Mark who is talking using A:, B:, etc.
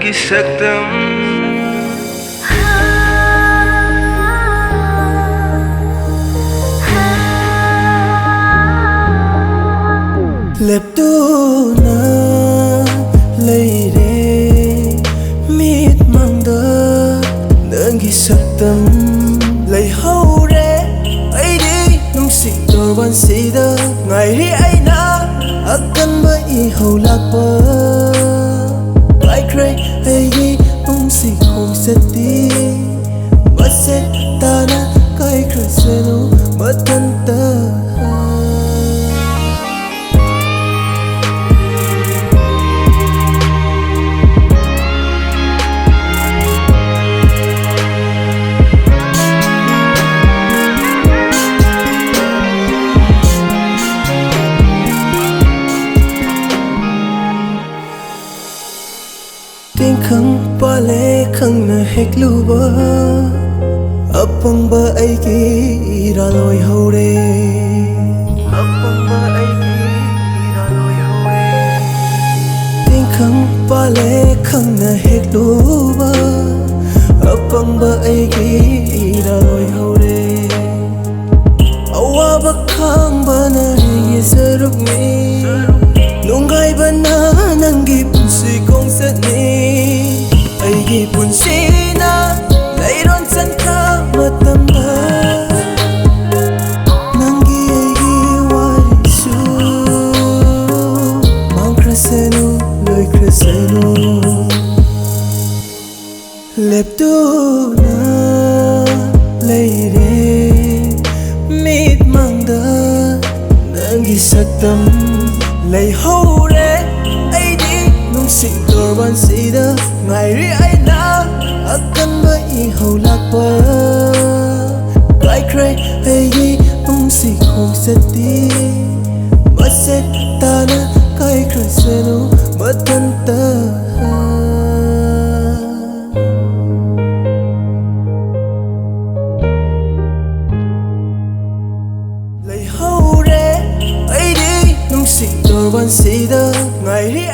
A: nanggi saktam
B: leptuna leire mit mangda nanggi saktam lay hore aidi nungsing torban sida ngairi aina akan ba ihau lakpa ai kray aigi nungsing hong sati maset tana kai krasenu matanta tiếng khăng ba lệ khăng na hek lu ba apang ba ai ki ra loi ho re apang ba ai ki ra loi ho re tiếng khăng ba lệ khăng na hek lu ba apang ba ai ki ra loi ho re awa ba khang ba na ye sarup ni nungai ba na nanggi punsi kong sat ni aigi punsi na layron san ka matamba nanggi aigi warisu mang krasenu loy krasenu leptu na leire mit mangda nanggi saktam lay hore aidi nungsing torban sida ngairi aina akan ba ihau lakpa kai kray aigi nungsing hong sati maset tana kai krasenu matanta lay hore aidi nungsing torban sida ngairi